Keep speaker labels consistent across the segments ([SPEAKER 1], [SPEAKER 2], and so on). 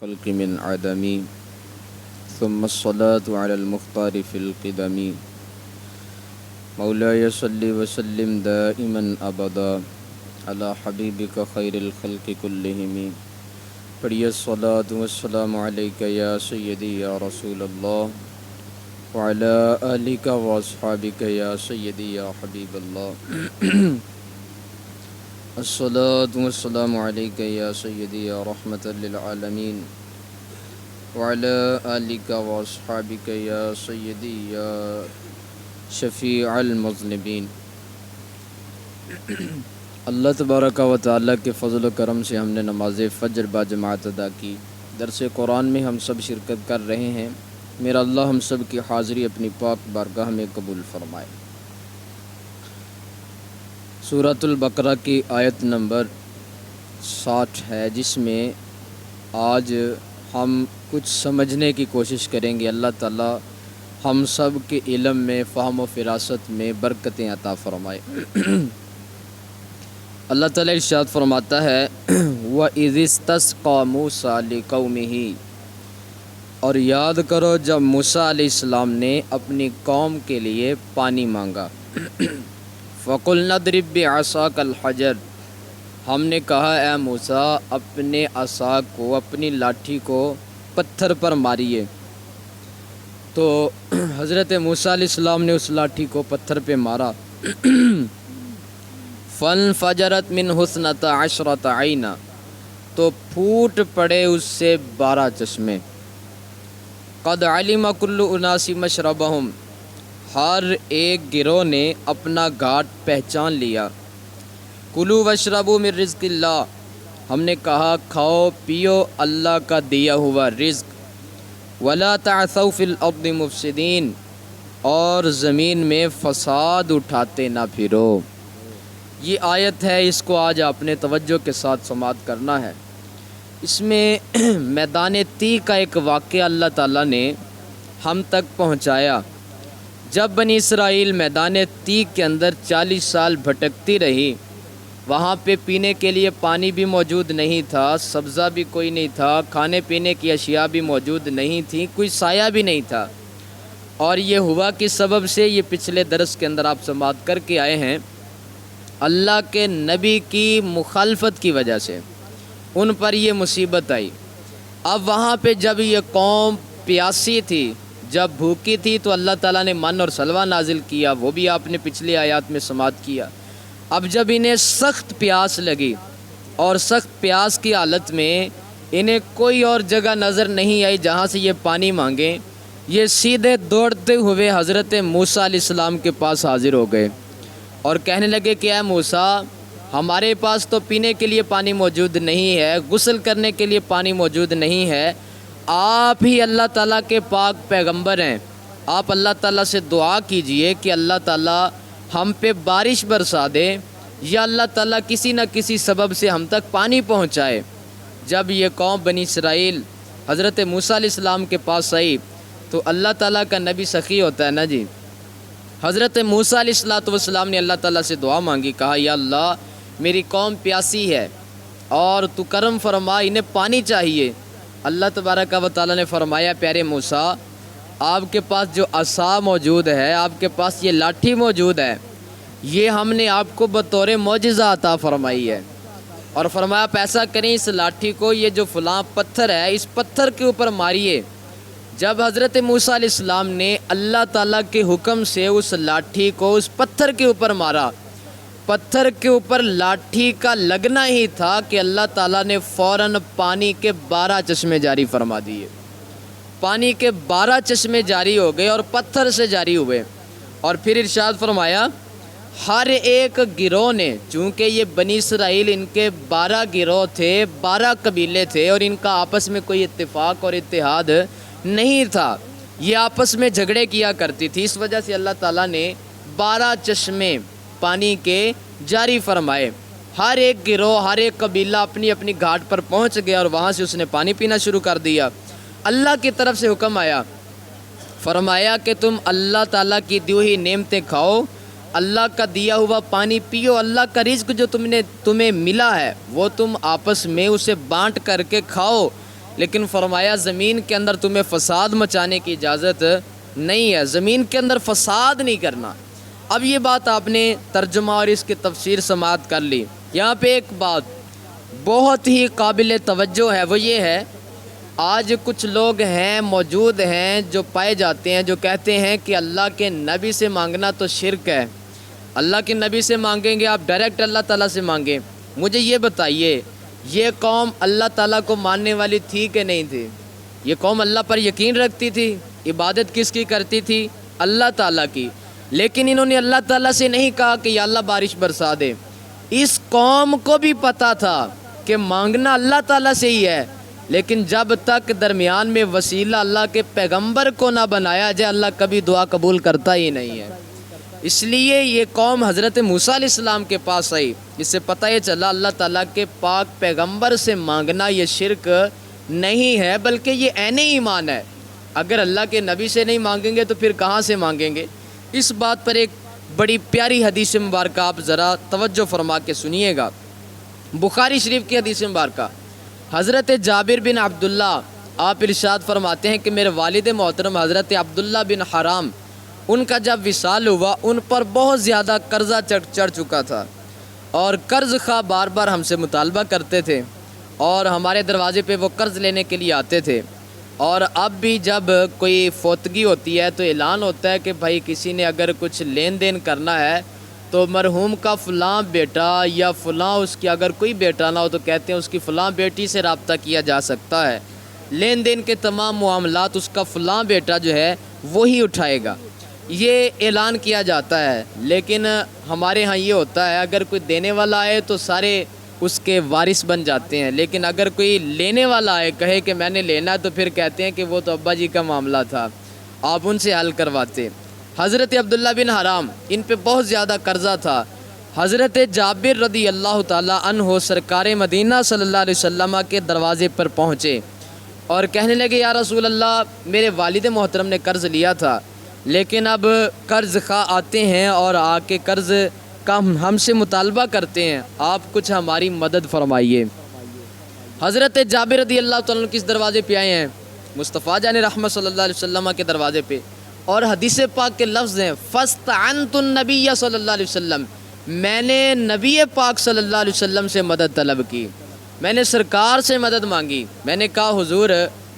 [SPEAKER 1] الخلق من عدم ثم الصلاة على المختار في القدم مولاي صل وسلم دائما أبدا على حبيبك خير الخلق كلهم پڑھیے الصلاة والسلام عليك يا سيدي يا رسول الله وعلى آلك وأصحابك يا سيدي يا حبيب الله الصلاة والسلام عليك يا سيدي يا رحمة للعالمين وعلى آلك وأصحابك يا سيدي يا شفيع المذنبين۔ اللہ تبارک و تعالیٰ کے فضل و کرم سے ہم نے نماز فجر با جماعت ادا کی۔ درس قرآن میں ہم سب شرکت کر رہے ہیں۔ میرا اللہ ہم سب کی حاضری اپنی پاک بارگاہ میں قبول فرمائے۔ سورۃ البقرہ کی آیت نمبر 60 ہے، جس میں آج ہم کچھ سمجھنے کی کوشش کریں گے۔ اللہ تعالیٰ ہم سب کے علم میں، فہم و فراست میں برکتیں عطا فرمائے۔ اللہ تعالیٰ ارشاد فرماتا ہے وَإِذِ اسْتَسْقَىٰ مُوسَىٰ لِقَوْمِهِ، اور یاد کرو جب موسیٰ علیہ السلام نے اپنی قوم کے لیے پانی مانگا۔ فَقُلْنَا اضْرِب بِّعَصَاكَ الْحَجَرَ، ہم نے کہا اے موسیٰ اپنے عصا کو، اپنی لاٹھی کو پتھر پر ماریے۔ تو حضرت موسیٰ علیہ السلام نے اس لاٹھی کو پتھر پہ مارا۔ فَانْفَجَرَتْ مِنْهُ اثْنَتَا عَشْرَةَ عَيْنًا، تو پھوٹ پڑے اس سے 12 چشمے۔ قَدْ عَلِمَ كُلُّ أُنَاسٍ مَشْرَبَهُمْ، ہر ایک گروہ نے اپنا گھاٹ پہچان لیا۔ کُلُوا وَاشْرَبُوا مِن رِزْقِ اللَّهِ، ہم نے کہا کھاؤ پیو اللہ کا دیا ہوا رزق۔ وَلَا تَعْثَوْا فِي الْأَرْضِ مُفْسِدِينَ، اور زمین میں فساد اٹھاتے نہ پھرو۔ یہ آیت ہے، اس کو آج آپ نے توجہ کے ساتھ سماعت کرنا ہے۔ اس میں میدان تیہ کا ایک واقعہ اللہ تعالیٰ نے ہم تک پہنچایا۔ جب بنی اسرائیل میدان تیہ کے اندر 40 سال بھٹکتی رہی، وہاں پہ پینے کے لیے پانی بھی موجود نہیں تھا، سبزہ بھی کوئی نہیں تھا، کھانے پینے کی اشیاء بھی موجود نہیں تھیں، کوئی سایہ بھی نہیں تھا۔ اور یہ ہوا کس سبب سے، یہ پچھلے درس کے اندر آپ سماعت کر کے آئے ہیں، اللہ کے نبی کی مخالفت کی وجہ سے ان پر یہ مصیبت آئی۔ اب وہاں پہ جب یہ قوم پیاسی تھی، جب بھوکی تھی، تو اللہ تعالیٰ نے من اور سلوہ نازل کیا، وہ بھی آپ نے پچھلی آیات میں سماعت کیا۔ اب جب انہیں سخت پیاس لگی اور سخت پیاس کی حالت میں انہیں کوئی اور جگہ نظر نہیں آئی جہاں سے یہ پانی مانگیں، یہ سیدھے دوڑتے ہوئے حضرت موسیٰ علیہ السلام کے پاس حاضر ہو گئے اور کہنے لگے کہ اے موسیٰ ہمارے پاس تو پینے کے لیے پانی موجود نہیں ہے، غسل کرنے کے لیے پانی موجود نہیں ہے، آپ ہی اللہ تعالیٰ کے پاک پیغمبر ہیں، آپ اللہ تعالیٰ سے دعا کیجئے کہ اللہ تعالیٰ ہم پہ بارش برسا دے، یا اللہ تعالیٰ کسی نہ کسی سبب سے ہم تک پانی پہنچائے۔ جب یہ قوم بنی اسرائیل حضرت موسیٰ علیہ السلام کے پاس آئی تو اللہ تعالیٰ کا نبی سخی ہوتا ہے نا جی، حضرت موسیٰ علیہ السلام نے اللہ تعالیٰ سے دعا مانگی، کہا یا اللہ میری قوم پیاسی ہے اور تو کرم فرما، انہیں پانی چاہیے۔ اللہ تبارک و تعالیٰ نے فرمایا پیارے موسیٰ آپ کے پاس جو عصا موجود ہے، آپ کے پاس یہ لاٹھی موجود ہے، یہ ہم نے آپ کو بطور معجزہ عطا فرمائی ہے، اور فرمایا آپ ایسا کریں اس لاٹھی کو، یہ جو فلاں پتھر ہے اس پتھر کے اوپر ماریے۔ جب حضرت موسیٰ علیہ السلام نے اللہ تعالیٰ کے حکم سے اس لاٹھی کو اس پتھر کے اوپر مارا، پتھر کے اوپر لاٹھی کا لگنا ہی تھا کہ اللہ تعالیٰ نے فوراً پانی کے 12 چشمے جاری فرما دیے۔ پانی کے 12 چشمے جاری ہو گئے اور پتھر سے جاری ہوئے، اور پھر ارشاد فرمایا ہر ایک گروہ نے، چونکہ یہ بنی اسرائیل ان کے 12 گروہ تھے، 12 قبیلے تھے، اور ان کا آپس میں کوئی اتفاق اور اتحاد نہیں تھا، یہ آپس میں جھگڑے کیا کرتی تھی، اس وجہ سے اللہ تعالیٰ نے 12 چشمے پانی کے جاری فرمائے۔ ہر ایک گروہ، ہر ایک قبیلہ اپنی اپنی گھاٹ پر پہنچ گیا اور وہاں سے اس نے پانی پینا شروع کر دیا۔ اللہ کی طرف سے حکم آیا، فرمایا کہ تم اللہ تعالیٰ کی دی ہوئی نعمتیں کھاؤ، اللہ کا دیا ہوا پانی پیو، اللہ کا رزق جو تمہیں ملا ہے وہ تم آپس میں اسے بانٹ کر کے کھاؤ، لیکن فرمایا زمین کے اندر تمہیں فساد مچانے کی اجازت نہیں ہے، زمین کے اندر فساد نہیں کرنا۔ اب یہ بات آپ نے ترجمہ اور اس کی تفسیر سماعت کر لی۔ یہاں پہ ایک بات بہت ہی قابل توجہ ہے، وہ یہ ہے آج کچھ لوگ ہیں موجود ہیں جو پائے جاتے ہیں جو کہتے ہیں کہ اللہ کے نبی سے مانگنا تو شرک ہے، اللہ کے نبی سے مانگیں گے آپ ڈائریکٹ اللہ تعالیٰ سے مانگیں۔ مجھے یہ بتائیے یہ قوم اللہ تعالیٰ کو ماننے والی تھی کہ نہیں تھی؟ یہ قوم اللہ پر یقین رکھتی تھی، عبادت کس کی کرتی تھی؟ اللہ تعالیٰ کی، لیکن انہوں نے اللہ تعالیٰ سے نہیں کہا کہ یا اللہ بارش برسا دے۔ اس قوم کو بھی پتہ تھا کہ مانگنا اللہ تعالیٰ سے ہی ہے، لیکن جب تک درمیان میں وسیلہ اللہ کے پیغمبر کو نہ بنایا جائے اللہ کبھی دعا قبول کرتا ہی نہیں ہے۔ اس لیے یہ قوم حضرت موسیٰ علیہ السلام کے پاس آئی، اس سے پتہ یہ چلا اللہ تعالیٰ کے پاک پیغمبر سے مانگنا یہ شرک نہیں ہے بلکہ یہ عین ایمان ہے۔ اگر اللہ کے نبی سے نہیں مانگیں گے تو پھر کہاں سے مانگیں گے؟ اس بات پر ایک بڑی پیاری حدیث مبارکہ آپ ذرا توجہ فرما کے سنیے گا۔ بخاری شریف کی حدیث مبارکہ، حضرت جابر بن عبداللہ آپ ارشاد فرماتے ہیں کہ میرے والد محترم حضرت عبداللہ بن حرام ان کا جب وصال ہوا ان پر بہت زیادہ قرضہ چڑھ چکا تھا، اور قرض خواہ بار بار ہم سے مطالبہ کرتے تھے اور ہمارے دروازے پہ وہ قرض لینے کے لیے آتے تھے۔ اور اب بھی جب کوئی فوتگی ہوتی ہے تو اعلان ہوتا ہے کہ بھائی کسی نے اگر کچھ لین دین کرنا ہے تو مرحوم کا فلاں بیٹا یا فلاں اس کی اگر کوئی بیٹا نہ ہو تو کہتے ہیں اس کی فلاں بیٹی سے رابطہ کیا جا سکتا ہے، لین دین کے تمام معاملات اس کا فلاں بیٹا جو ہے وہی اٹھائے گا، یہ اعلان کیا جاتا ہے۔ لیکن ہمارے ہاں یہ ہوتا ہے اگر کوئی دینے والا آئے تو سارے اس کے وارث بن جاتے ہیں، لیکن اگر کوئی لینے والا آئے کہے کہ میں نے لینا تو پھر کہتے ہیں کہ وہ تو ابا جی کا معاملہ تھا، آپ ان سے حل کرواتے۔ حضرت عبداللہ بن حرام ان پہ بہت زیادہ قرضہ تھا۔ حضرت جابر رضی اللہ تعالیٰ عنہ سرکار مدینہ صلی اللہ علیہ وسلم کے دروازے پر پہنچے اور کہنے لگے یا رسول اللہ میرے والد محترم نے قرض لیا تھا لیکن اب قرض خواہ آتے ہیں اور آ کے قرض کا ہم سے مطالبہ کرتے ہیں، آپ کچھ ہماری مدد فرمائیے۔ حضرت جابر رضی اللہ تعالیٰ عنہ کس دروازے پہ آئے ہیں؟ مصطفیٰ جان رحمت صلی اللہ علیہ وسلم کے دروازے پہ، اور حدیث پاک کے لفظ ہیں فاستعنت النبی صلی اللہ علیہ وسلم، میں نے نبی پاک صلی اللہ علیہ وسلم سے مدد طلب کی، میں نے سرکار سے مدد مانگی۔ میں نے کہا حضور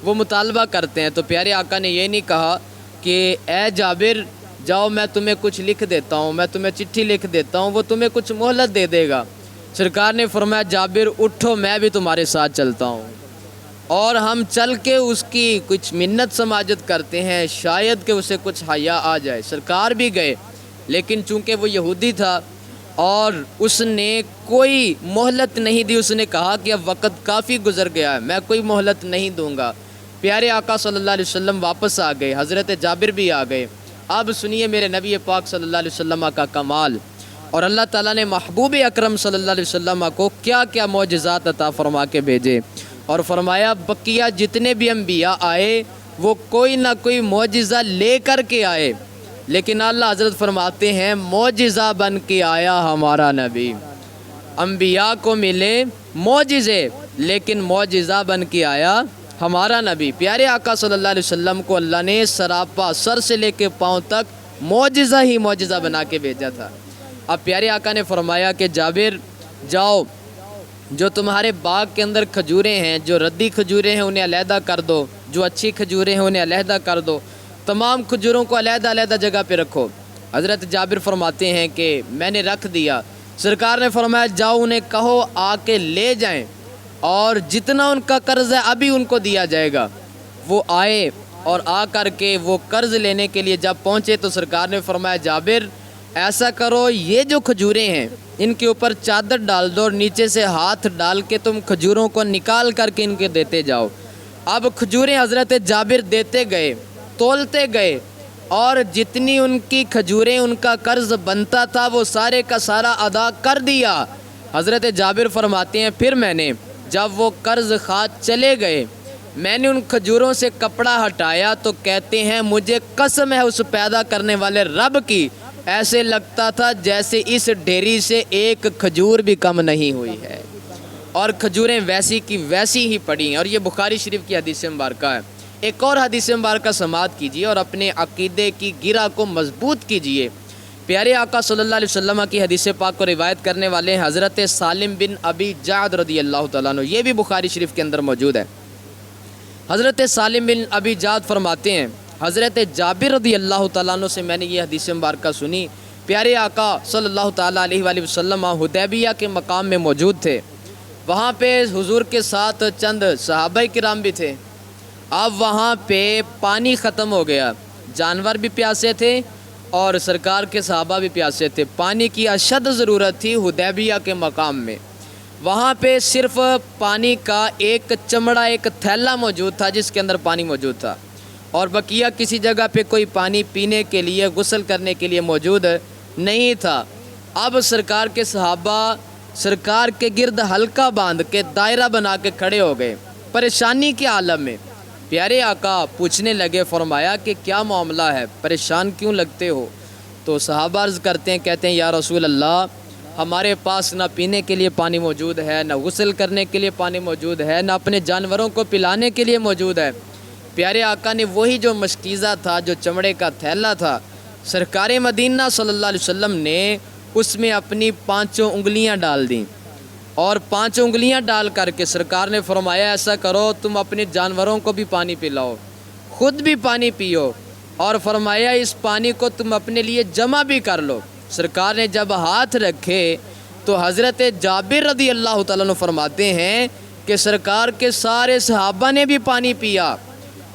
[SPEAKER 1] وہ مطالبہ کرتے ہیں، تو پیارے آقا نے یہ نہیں کہا کہ اے جابر جاؤ میں تمہیں کچھ لکھ دیتا ہوں، میں تمہیں چٹھی لکھ دیتا ہوں، وہ تمہیں کچھ مہلت دے دے گا۔ سرکار نے فرمایا جابر اٹھو میں بھی تمہارے ساتھ چلتا ہوں، اور ہم چل کے اس کی کچھ منت سماجت کرتے ہیں، شاید کہ اسے کچھ حیا آ جائے۔ سرکار بھی گئے، لیکن چونکہ وہ یہودی تھا اور اس نے کوئی مہلت نہیں دی، اس نے کہا کہ اب وقت کافی گزر گیا ہے میں کوئی مہلت نہیں دوں گا۔ پیارے آقا صلی اللہ علیہ وسلم واپس آ گئے، حضرت جابر بھی آ گئے۔ اب سنیے میرے نبی پاک صلی اللہ علیہ وسلم کا کمال، اور اللہ تعالیٰ نے محبوب اکرم صلی اللہ علیہ وسلم کو کیا کیا معجزات عطا فرما کے بھیجے، اور فرمایا بقیہ جتنے بھی انبیاء آئے وہ کوئی نہ کوئی معجزہ لے کر کے آئے، لیکن اللہ حضرت فرماتے ہیں معجزہ بن کے آیا ہمارا نبی۔ انبیاء کو ملے معجزے لیکن معجزہ بن کے آیا ہمارا نبی۔ پیارے آقا صلی اللہ علیہ وسلم کو اللہ نے سراپا سر سے لے کے پاؤں تک معجزہ ہی معجزہ بنا کے بھیجا تھا۔ اب پیارے آقا نے فرمایا کہ جابر جاؤ جو تمہارے باغ کے اندر کھجوریں ہیں، جو ردی کھجوریں ہیں انہیں علیحدہ کر دو، جو اچھی کھجوریں ہیں انہیں علیحدہ کر دو، تمام کھجوروں کو علیحدہ علیحدہ جگہ پہ رکھو۔ حضرت جابر فرماتے ہیں کہ میں نے رکھ دیا۔ سرکار نے فرمایا جاؤ انہیں کہو آ کے لے جائیں، اور جتنا ان کا قرض ہے ابھی ان کو دیا جائے گا۔ وہ آئے اور آ کر کے وہ قرض لینے کے لیے جب پہنچے تو سرکار نے فرمایا جابر ایسا کرو یہ جو کھجوریں ہیں ان کے اوپر چادر ڈال دو اور نیچے سے ہاتھ ڈال کے تم کھجوروں کو نکال کر کے ان کے دیتے جاؤ۔ اب کھجوریں حضرت جابر دیتے گئے، تولتے گئے، اور جتنی ان کی کھجوریں ان کا قرض بنتا تھا وہ سارے کا سارا ادا کر دیا۔ حضرت جابر فرماتے ہیں پھر میں نے جب وہ قرض خواہ چلے گئے میں نے ان کھجوروں سے کپڑا ہٹایا تو کہتے ہیں مجھے قسم ہے اس پیدا کرنے والے رب کی، ایسے لگتا تھا جیسے اس ڈھیری سے ایک کھجور بھی کم نہیں ہوئی ہے۔ اور کھجوریں ویسی کی ویسی ہی پڑی ہیں، اور یہ بخاری شریف کی حدیث مبارکہ ہے۔ ایک اور حدیث مبارکہ سماعت کیجیے اور اپنے عقیدے کی گرہ کو مضبوط کیجیے۔ پیارے آقا صلی اللہ علیہ وسلم کی حدیث پاک کو روایت کرنے والے ہیں حضرت سالم بن ابی جعد رضی اللہ تعالیٰ عنہ، یہ بھی بخاری شریف کے اندر موجود ہے۔ حضرت سالم بن ابی جعد فرماتے ہیں حضرت جابر رضی اللہ تعالیٰ عنہ سے میں نے یہ حدیث مبارکہ سنی، پیارے آقا صلی اللہ تعالیٰ علیہ وآلہ وسلم حدیبیہ کے مقام میں موجود تھے، وہاں پہ حضور کے ساتھ چند صحابہ کرام بھی تھے۔ اب وہاں پہ پانی ختم ہو گیا، جانور بھی پیاسے تھے اور سرکار کے صحابہ بھی پیاسے تھے، پانی کی اشد ضرورت تھی حدیبیہ کے مقام میں۔ وہاں پہ صرف پانی کا ایک چمڑا، ایک تھیلا موجود تھا جس کے اندر پانی موجود تھا، اور بقیہ کسی جگہ پہ کوئی پانی پینے کے لیے، غسل کرنے کے لیے موجود نہیں تھا۔ اب سرکار کے صحابہ سرکار کے گرد حلقہ باندھ کے دائرہ بنا کے کھڑے ہو گئے پریشانی کے عالم میں۔ پیارے آقا پوچھنے لگے، فرمایا کہ کیا معاملہ ہے، پریشان کیوں لگتے ہو؟ تو صحابہ عرض کرتے ہیں، کہتے ہیں یا رسول اللہ، ہمارے پاس نہ پینے کے لیے پانی موجود ہے، نہ غسل کرنے کے لیے پانی موجود ہے، نہ اپنے جانوروں کو پلانے کے لیے موجود ہے۔ پیارے آقا نے وہی جو مشکیزہ تھا، جو چمڑے کا تھیلا تھا، سرکار مدینہ صلی اللہ علیہ وسلم نے اس میں اپنی 5 انگلیاں ڈال دیں، اور 5 انگلیاں ڈال کر کے سرکار نے فرمایا ایسا کرو، تم اپنے جانوروں کو بھی پانی پلاؤ، خود بھی پانی پیو، اور فرمایا اس پانی کو تم اپنے لیے جمع بھی کر لو۔ سرکار نے جب ہاتھ رکھے تو حضرت جابر رضی اللہ تعالیٰ عنہ فرماتے ہیں کہ سرکار کے سارے صحابہ نے بھی پانی پیا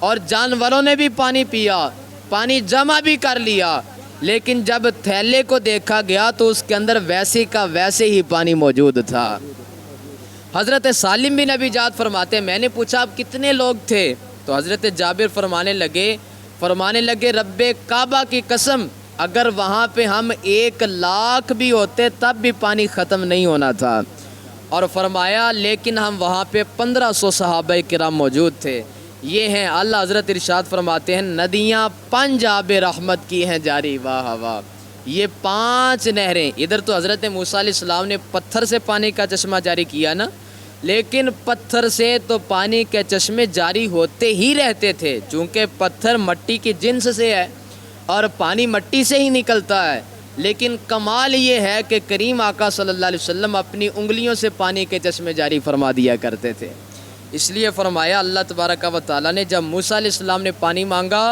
[SPEAKER 1] اور جانوروں نے بھی پانی پیا، پانی جمع بھی کر لیا، لیکن جب تھیلے کو دیکھا گیا تو اس کے اندر ویسے کا ویسے ہی پانی موجود تھا۔ حضرت سالم بن ابی جعد فرماتے ہیں میں نے پوچھا آپ کتنے لوگ تھے؟ تو حضرت جابر فرمانے لگے رب کعبہ کی قسم، اگر وہاں پہ ہم 1,00,000 بھی ہوتے تب بھی پانی ختم نہیں ہونا تھا، اور فرمایا لیکن ہم وہاں پہ 1500 صحابہ کرام موجود تھے۔ یہ ہیں اللہ حضرت ارشاد فرماتے ہیں ندیاں 5 آب رحمت کی ہیں جاری، واہ واہ، یہ 5 نہریں۔ ادھر تو حضرت موسیٰ علیہ السلام نے پتھر سے پانی کا چشمہ جاری کیا نا، لیکن پتھر سے تو پانی کے چشمے جاری ہوتے ہی رہتے تھے، چونکہ پتھر مٹی کی جنس سے ہے اور پانی مٹی سے ہی نکلتا ہے، لیکن کمال یہ ہے کہ کریم آقا صلی اللہ علیہ وسلم اپنی انگلیوں سے پانی کے چشمے جاری فرما دیا کرتے تھے۔ اس لیے فرمایا اللہ تبارک و تعالیٰ نے جب موسیٰ علیہ السلام نے پانی مانگا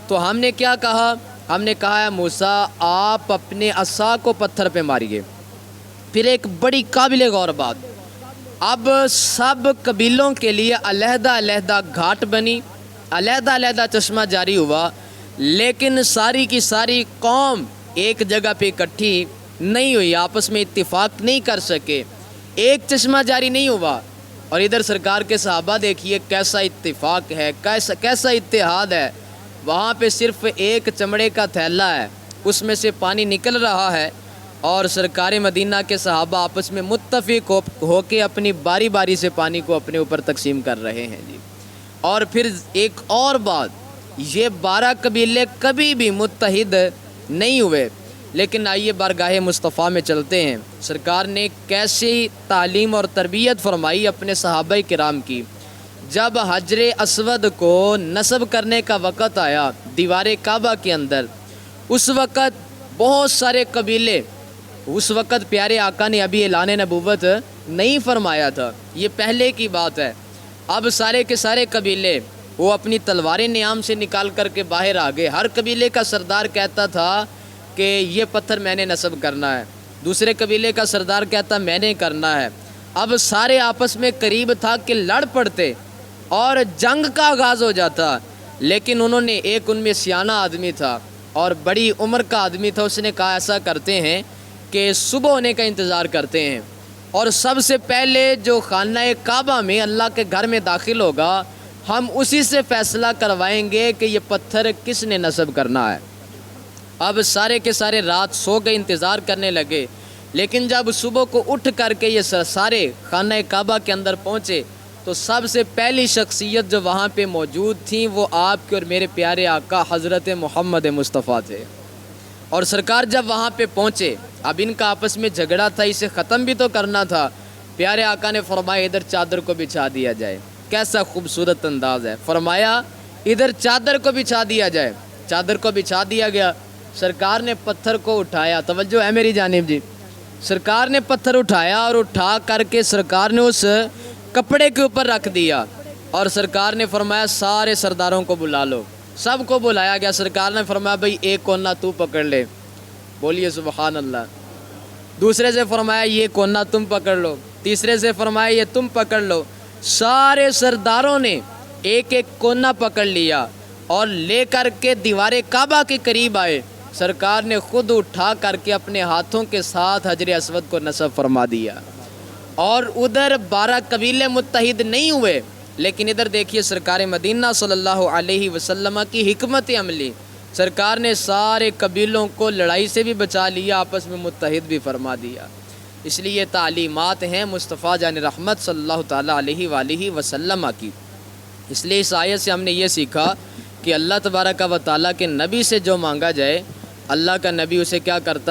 [SPEAKER 1] تو ہم نے کیا کہا؟ ہم نے کہا ہے موسیٰ آپ اپنے عصا کو پتھر پہ ماریے۔ پھر ایک بڑی قابل غور بات، اب سب قبیلوں کے لیے علیحدہ علیحدہ گھاٹ بنی، علیحدہ علیحدہ چشمہ جاری ہوا، لیکن ساری کی ساری قوم ایک جگہ پہ اکٹھی نہیں ہوئی، آپس میں اتفاق نہیں کر سکے، ایک چشمہ جاری نہیں ہوا۔ اور ادھر سرکار کے صحابہ دیکھیے کیسا اتفاق ہے، کیسا اتحاد ہے، وہاں پہ صرف ایک چمڑے کا تھیلا ہے، اس میں سے پانی نکل رہا ہے، اور سرکار مدینہ کے صحابہ آپس میں متفق ہو کے اپنی باری باری سے پانی کو اپنے اوپر تقسیم کر رہے ہیں جی۔ اور پھر ایک اور بات، یہ 12 قبیلے کبھی بھی متحد نہیں ہوئے، لیکن آئیے بارگاہ مصطفیٰ میں چلتے ہیں، سرکار نے کیسی تعلیم اور تربیت فرمائی اپنے صحابہ کرام کی۔ جب حجر اسود کو نصب کرنے کا وقت آیا دیوار کعبہ کے اندر، اس وقت بہت سارے قبیلے، اس وقت پیارے آقا نے ابھی اعلان نبوت نہیں فرمایا تھا، یہ پہلے کی بات ہے۔ اب سارے کے سارے قبیلے وہ اپنی تلواریں نیام سے نکال کر کے باہر آ گئے، ہر قبیلے کا سردار کہتا تھا کہ یہ پتھر میں نے نصب کرنا ہے، دوسرے قبیلے کا سردار کہتا میں نے کرنا ہے۔ اب سارے آپس میں قریب تھا کہ لڑ پڑتے اور جنگ کا آغاز ہو جاتا، لیکن انہوں نے ایک ان میں سیانہ آدمی تھا اور بڑی عمر کا آدمی تھا، اس نے کہا ایسا کرتے ہیں کہ صبح ہونے کا انتظار کرتے ہیں، اور سب سے پہلے جو خانہ کعبہ میں اللہ کے گھر میں داخل ہوگا ہم اسی سے فیصلہ کروائیں گے کہ یہ پتھر کس نے نصب کرنا ہے۔ اب سارے کے سارے رات سو گئے، انتظار کرنے لگے، لیکن جب صبح کو اٹھ کر کے یہ سارے خانہ کعبہ کے اندر پہنچے تو سب سے پہلی شخصیت جو وہاں پہ موجود تھیں وہ آپ کے اور میرے پیارے آقا حضرت محمد مصطفیٰ تھے۔ اور سرکار جب وہاں پہ پہنچے، اب ان کا آپس میں جھگڑا تھا، اسے ختم بھی تو کرنا تھا۔ پیارے آقا نے فرمایا ادھر چادر کو بچھا دیا جائے. کیسا خوبصورت انداز ہے. فرمایا ادھر چادر کو بچھا دیا جائے. چادر کو بچھا دیا گیا. سرکار نے پتھر کو اٹھایا. توجہ ہے میری جانب جی. سرکار نے پتھر اٹھایا اور اٹھا کر کے سرکار نے اس کپڑے کے اوپر رکھ دیا اور سرکار نے فرمایا سارے سرداروں کو بلا لو. سب کو بلایا گیا. سرکار نے فرمایا بھئی ایک کونا تو پکڑ لے. بولیے سبحان اللہ. دوسرے سے فرمایا یہ کونا تم پکڑ لو. تیسرے سے فرمایا یہ تم پکڑ لو. سارے سرداروں نے ایک ایک کونا پکڑ لیا اور لے کر کے دیوار کعبہ کے قریب آئے. سرکار نے خود اٹھا کر کے اپنے ہاتھوں کے ساتھ حجر اسود کو نصب فرما دیا. اور ادھر 12 قبیلے متحد نہیں ہوئے، لیکن ادھر دیکھیے سرکار مدینہ صلی اللہ علیہ وسلم کی حکمت عملی. سرکار نے سارے قبیلوں کو لڑائی سے بھی بچا لیا، آپس میں متحد بھی فرما دیا. اس لیے یہ تعلیمات ہیں مصطفیٰ جان رحمت صلی اللہ تعالیٰ علیہ وآلہ وسلم کی. اس لیے اس آیت سے ہم نے یہ سیکھا کہ اللہ تبارک و تعالیٰ کے نبی سے جو مانگا جائے، اللہ کا نبی اسے کیا کرتا